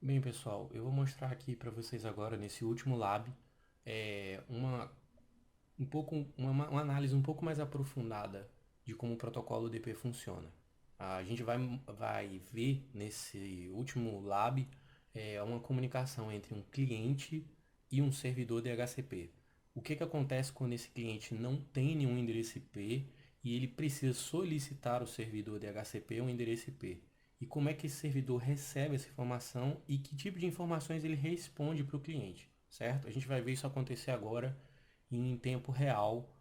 Bem, pessoal, eu vou mostrar aqui para vocês agora, nesse último lab, uma análise um pouco mais aprofundada de como o protocolo UDP funciona. A gente vai ver nesse último lab uma comunicação entre um cliente e um servidor DHCP. O que acontece quando esse cliente não tem nenhum endereço IP e ele precisa solicitar ao servidor DHCP um endereço IP? E como é que esse servidor recebe essa informação e que tipo de informações ele responde para o cliente, certo? A gente vai ver isso acontecer agora em tempo real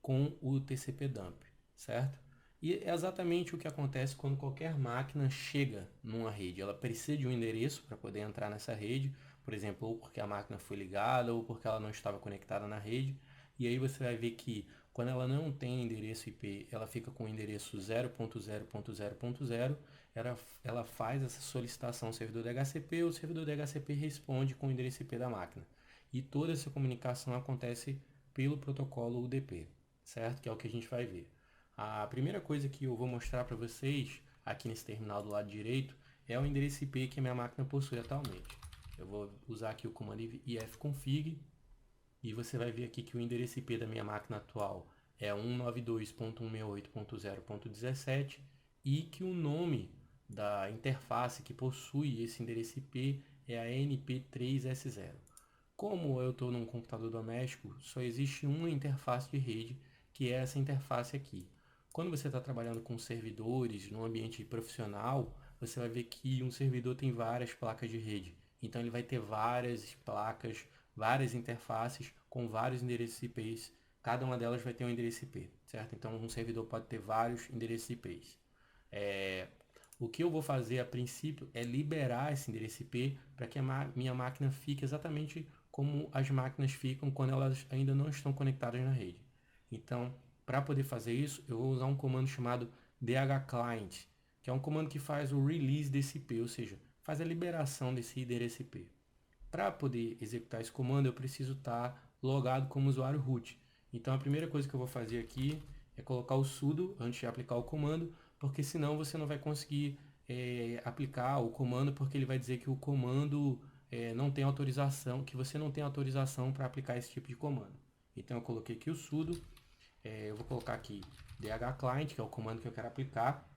com o TCP/dump, certo? E é exatamente o que acontece quando qualquer máquina chega numa rede. Ela precisa de um endereço para poder entrar nessa rede, por exemplo, ou porque a máquina foi ligada ou porque ela não estava conectada na rede. E aí você vai ver que quando ela não tem endereço IP, ela fica com o endereço 0.0.0.0, ela faz essa solicitação ao servidor DHCP, o servidor DHCP responde com o endereço IP da máquina. E toda essa comunicação acontece pelo protocolo UDP, certo? Que é o que a gente vai ver. A primeira coisa que eu vou mostrar para vocês aqui nesse terminal do lado direito é o endereço IP que a minha máquina possui atualmente. Eu vou usar aqui o comando ifconfig e você vai ver aqui que o endereço IP da minha máquina atual é 192.168.0.17 e que o nome da interface que possui esse endereço IP é a NP3S0. Como eu estou num computador doméstico, só existe uma interface de rede, que é essa interface aqui. Quando você está trabalhando com servidores no ambiente profissional, você vai ver que um servidor tem várias placas de rede. Então ele vai ter várias placas, várias interfaces com vários endereços IPs. Cada uma delas vai ter um endereço IP, certo? Então um servidor pode ter vários endereços IPs. O que eu vou fazer a princípio é liberar esse endereço IP para que a minha máquina fique exatamente como as máquinas ficam quando elas ainda não estão conectadas na rede. Então, para poder fazer isso, eu vou usar um comando chamado dhclient, que é um comando que faz o release desse IP, ou seja, faz a liberação desse endereço IP. Para poder executar esse comando, eu preciso estar logado como usuário root. Então, a primeira coisa que eu vou fazer aqui é colocar o sudo antes de aplicar o comando, porque senão você não vai conseguir aplicar o comando, porque ele vai dizer que o comando não tem autorização, que você não tem autorização para aplicar esse tipo de comando. Então eu coloquei aqui o sudo, eu vou colocar aqui dhclient, que é o comando que eu quero aplicar.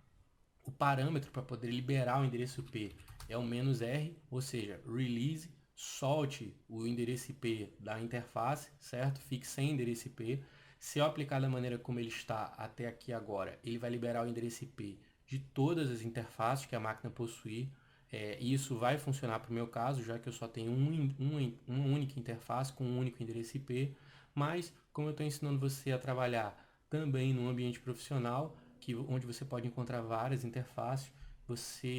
O parâmetro para poder liberar o endereço IP é o "-r", ou seja, release, solte o endereço IP da interface, certo? Fique sem endereço IP. Se eu aplicar da maneira como ele está até aqui agora, ele vai liberar o endereço IP de todas as interfaces que a máquina possuir. E isso vai funcionar para o meu caso, já que eu só tenho uma única interface com um único endereço IP. Mas, como eu estou ensinando você a trabalhar também no ambiente profissional, onde você pode encontrar várias interfaces,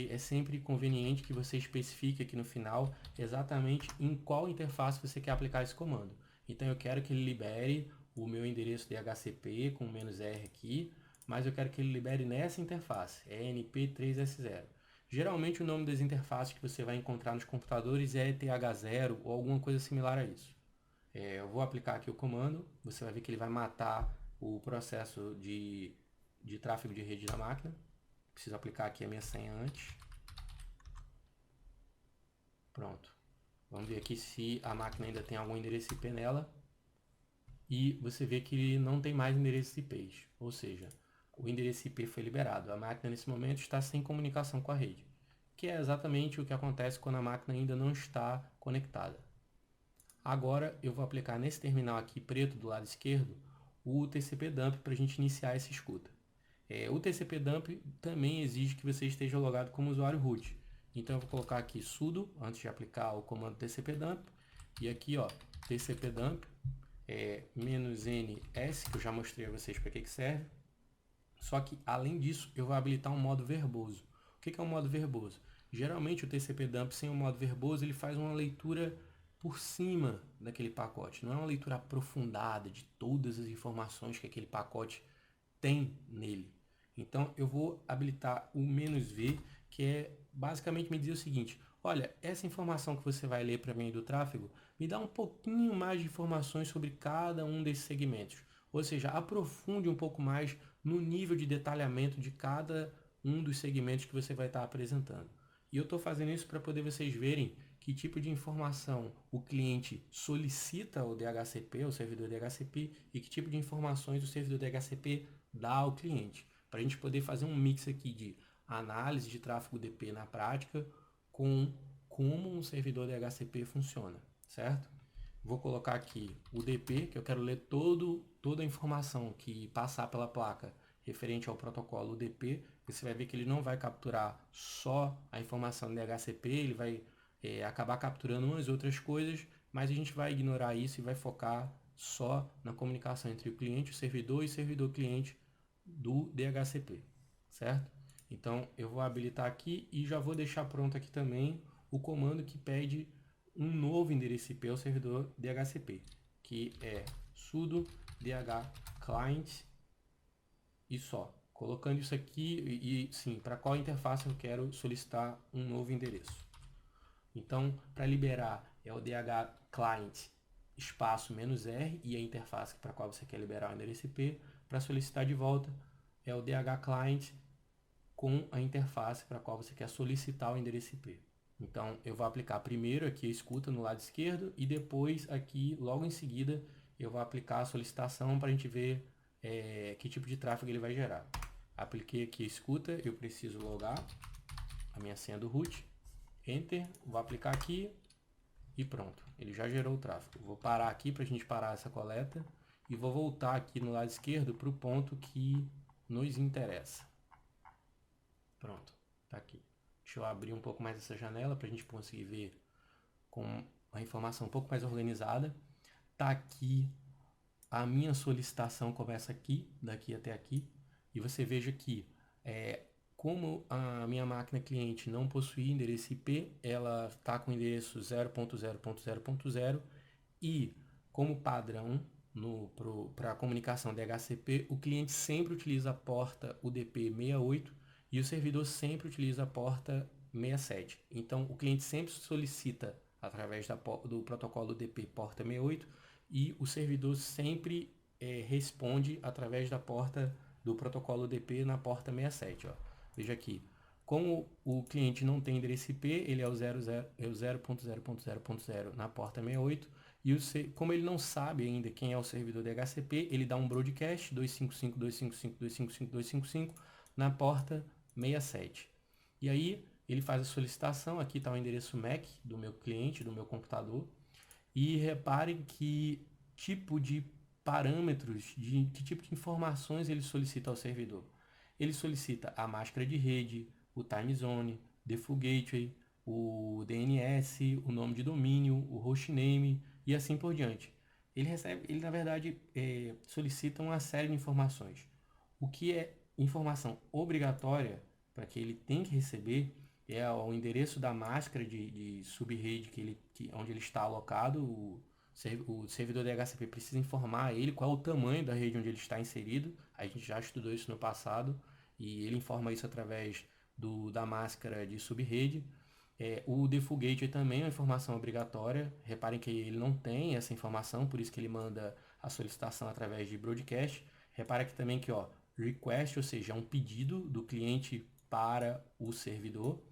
é sempre conveniente que você especifique aqui no final exatamente em qual interface você quer aplicar esse comando. Então eu quero que ele libere o meu endereço DHCP com "-r" aqui, mas eu quero que ele libere nessa interface, é NP3S0. Geralmente o nome das interfaces que você vai encontrar nos computadores é TH0 ou alguma coisa similar a isso. Eu vou aplicar aqui o comando, você vai ver que ele vai matar o processo de tráfego de rede da máquina. Preciso aplicar aqui a minha senha antes. Pronto. Vamos ver aqui se a máquina ainda tem algum endereço IP nela. E você vê que não tem mais endereços IPs, ou seja, o endereço IP foi liberado. A máquina nesse momento está sem comunicação com a rede, que é exatamente o que acontece quando a máquina ainda não está conectada. Agora eu vou aplicar nesse terminal aqui preto do lado esquerdo o TCP/dump para a gente iniciar essa escuta. O TCP/dump também exige que você esteja logado como usuário root. Então eu vou colocar aqui sudo antes de aplicar o comando TCP/dump e aqui TCP/dump "-ns", que eu já mostrei a vocês para que serve. Só que além disso eu vou habilitar um modo verboso. O que é um modo verboso? Geralmente o TCP/dump sem o modo verboso ele faz uma leitura por cima daquele pacote, não é uma leitura aprofundada de todas as informações que aquele pacote tem nele. Então eu vou habilitar o "-v", que é basicamente me dizer o seguinte: olha, essa informação que você vai ler para mim do tráfego, me dá um pouquinho mais de informações sobre cada um desses segmentos. Ou seja, aprofunde um pouco mais no nível de detalhamento de cada um dos segmentos que você vai estar apresentando. E eu estou fazendo isso para poder vocês verem que tipo de informação o cliente solicita ao DHCP, ao servidor DHCP, e que tipo de informações o servidor DHCP dá ao cliente. Para a gente poder fazer um mix aqui de análise de tráfego DP na prática com como um servidor DHCP funciona, certo? Vou colocar aqui o DP, que eu quero ler toda a informação que passar pela placa referente ao protocolo DP. Você vai ver que ele não vai capturar só a informação do DHCP, ele vai acabar capturando umas outras coisas, mas a gente vai ignorar isso e vai focar só na comunicação entre o cliente, o servidor e servidor-cliente do DHCP, certo? Então eu vou habilitar aqui e já vou deixar pronto aqui também o comando que pede um novo endereço IP ao servidor DHCP, que é sudo dhclient e só. Colocando isso aqui e sim, para qual interface eu quero solicitar um novo endereço. Então, para liberar é o dhclient espaço "-r" e a interface para qual você quer liberar o endereço IP. Para solicitar de volta é o dhclient com a interface para qual você quer solicitar o endereço IP. Então, eu vou aplicar primeiro aqui a escuta no lado esquerdo e depois aqui, logo em seguida, eu vou aplicar a solicitação para a gente ver que tipo de tráfego ele vai gerar. Apliquei aqui a escuta, eu preciso logar a minha senha do root, Enter, vou aplicar aqui e pronto, ele já gerou o tráfego. Vou parar aqui para a gente parar essa coleta e vou voltar aqui no lado esquerdo para o ponto que nos interessa. Pronto, tá aqui. Deixa eu abrir um pouco mais essa janela para a gente conseguir ver com a informação um pouco mais organizada. Tá aqui a minha solicitação, começa aqui, daqui até aqui. E você veja que como a minha máquina cliente não possui endereço IP, ela está com o endereço 0.0.0.0 e como padrão para a comunicação DHCP, o cliente sempre utiliza a porta UDP 68 e o servidor sempre utiliza a porta 67. Então, o cliente sempre solicita através do protocolo UDP porta 68 e o servidor sempre responde através da porta do protocolo UDP na porta 67. Ó. Veja aqui, como o cliente não tem endereço IP, ele é o 0.0.0.0 na porta 68, e como ele não sabe ainda quem é o servidor DHCP, ele dá um broadcast 255.255.255.255 na porta 67. E aí ele faz a solicitação, aqui está o endereço MAC do meu cliente, do meu computador, e reparem que tipo de parâmetros, que tipo de informações ele solicita ao servidor. Ele solicita a máscara de rede, o time zone, default gateway, o DNS, o nome de domínio, o hostname e assim por diante. Ele na verdade solicita uma série de informações. O que é informação obrigatória para que ele tem que receber é o endereço da máscara de subrede onde ele está alocado. O servidor DHCP precisa informar a ele qual é o tamanho da rede onde ele está inserido. A gente já estudou isso no passado e ele informa isso através da máscara de subrede. O default gateway também é uma informação obrigatória. Reparem que ele não tem essa informação, por isso que ele manda a solicitação através de broadcast. Repara aqui também que request, ou seja, é um pedido do cliente para o servidor.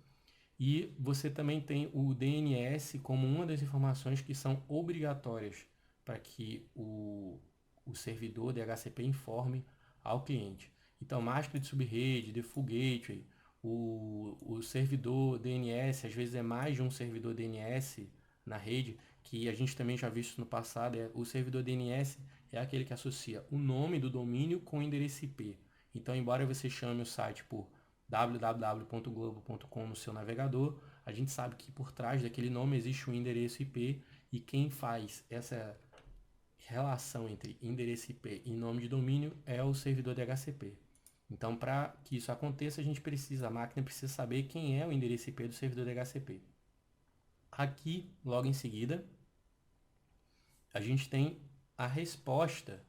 E você também tem o DNS como uma das informações que são obrigatórias para que o servidor DHCP informe ao cliente. Então, máscara de subrede, default gateway, o servidor DNS, às vezes é mais de um servidor DNS na rede, que a gente também já viu isso no passado. O servidor DNS é aquele que associa o nome do domínio com o endereço IP. Então, embora você chame o site por www.globo.com no seu navegador, a gente sabe que por trás daquele nome existe um endereço IP e quem faz essa relação entre endereço IP e nome de domínio é o servidor DHCP. Então, para que isso aconteça, a máquina precisa saber quem é o endereço IP do servidor DHCP. Aqui, logo em seguida, a gente tem a resposta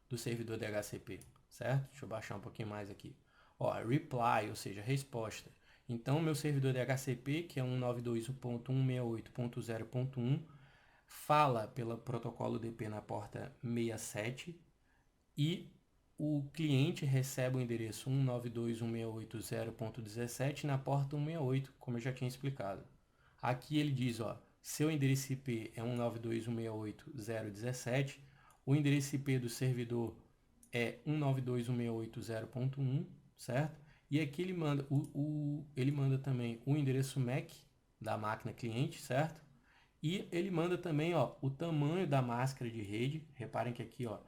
do servidor DHCP, certo? Deixa eu baixar um pouquinho mais aqui. Reply, ou seja, resposta. Então, meu servidor DHCP, que é 192.168.0.1, fala pelo protocolo DP na porta 67 e o cliente recebe o endereço 192.168.0.17 na porta 168, como eu já tinha explicado. Aqui ele diz, ó, seu endereço IP é 192.168.0.17, o endereço IP do servidor é 192.168.0.1, certo? E aqui ele manda, ele manda também o endereço MAC da máquina cliente, certo? E ele manda também, ó, o tamanho da máscara de rede. Reparem que aqui, ó,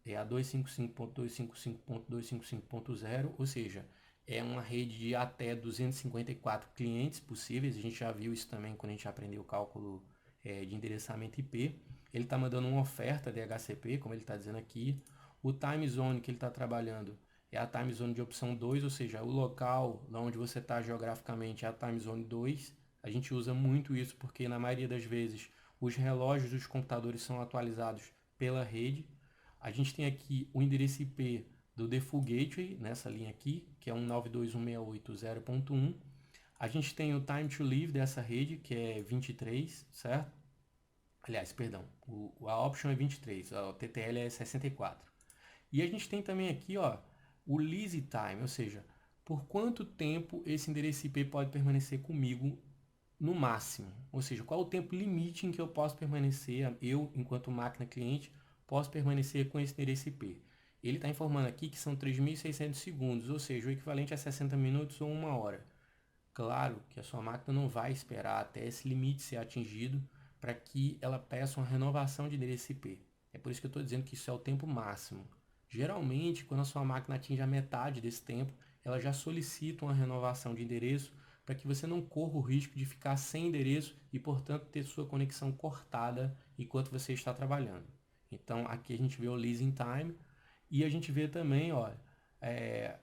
é a 255.255.255.0, ou seja, é uma rede de até 254 clientes possíveis. A gente já viu isso também quando a gente aprendeu o cálculo de endereçamento IP. Ele está mandando uma oferta DHCP, como ele está dizendo aqui. O time zone que ele está trabalhando é a time zone de opção 2, ou seja, o local onde você está geograficamente é a time zone 2. A gente usa muito isso porque na maioria das vezes os relógios dos computadores são atualizados pela rede. A gente tem aqui o endereço IP do Default Gateway, nessa linha aqui, que é 192.168.0.1. A gente tem o Time to Leave dessa rede, que é 23, certo? Aliás, perdão, a option é 23, o TTL é 64. E a gente tem também aqui, ó, o lease time, ou seja, por quanto tempo esse endereço IP pode permanecer comigo no máximo. Ou seja, qual o tempo limite em que eu posso permanecer, eu, enquanto máquina cliente, posso permanecer com esse endereço IP. Ele está informando aqui que são 3.600 segundos, ou seja, o equivalente a 60 minutos ou 1 hora. Claro que a sua máquina não vai esperar até esse limite ser atingido para que ela peça uma renovação de endereço IP. É por isso que eu estou dizendo que isso é o tempo máximo. Geralmente, quando a sua máquina atinge a metade desse tempo, ela já solicita uma renovação de endereço para que você não corra o risco de ficar sem endereço e, portanto, ter sua conexão cortada enquanto você está trabalhando. Então, aqui a gente vê o leasing time e a gente vê também, ó,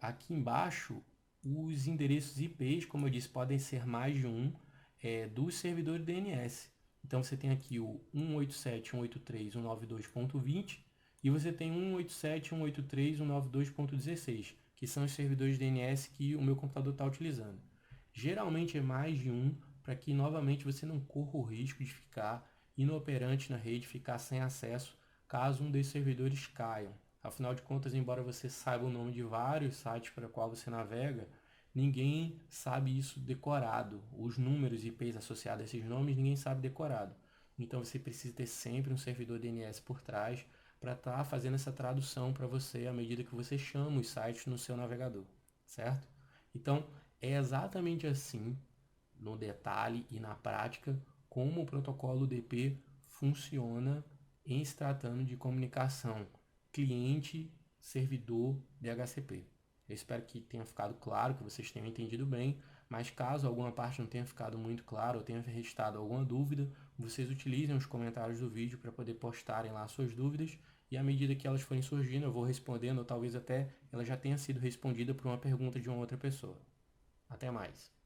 aqui embaixo, os endereços IPs, como eu disse, podem ser mais de um, dos servidores DNS. Então, você tem aqui o 187.183.192.20 e você tem 187.183.192.16, que são os servidores DNS que o meu computador está utilizando. Geralmente é mais de um, para que novamente você não corra o risco de ficar inoperante na rede, ficar sem acesso, caso um desses servidores caiam. Afinal de contas, embora você saiba o nome de vários sites para qual você navega, ninguém sabe isso decorado. Os números e IPs associados a esses nomes, ninguém sabe decorado. Então você precisa ter sempre um servidor DNS por trás para estar fazendo essa tradução para você à medida que você chama os sites no seu navegador, certo? Então, é exatamente assim, no detalhe e na prática, como o protocolo DP funciona em se tratando de comunicação cliente-servidor DHCP. Eu espero que tenha ficado claro, que vocês tenham entendido bem, mas caso alguma parte não tenha ficado muito claro ou tenha restado alguma dúvida, vocês utilizem os comentários do vídeo para poder postarem lá suas dúvidas e à medida que elas forem surgindo eu vou respondendo ou talvez até ela já tenha sido respondida por uma pergunta de uma outra pessoa. Até mais!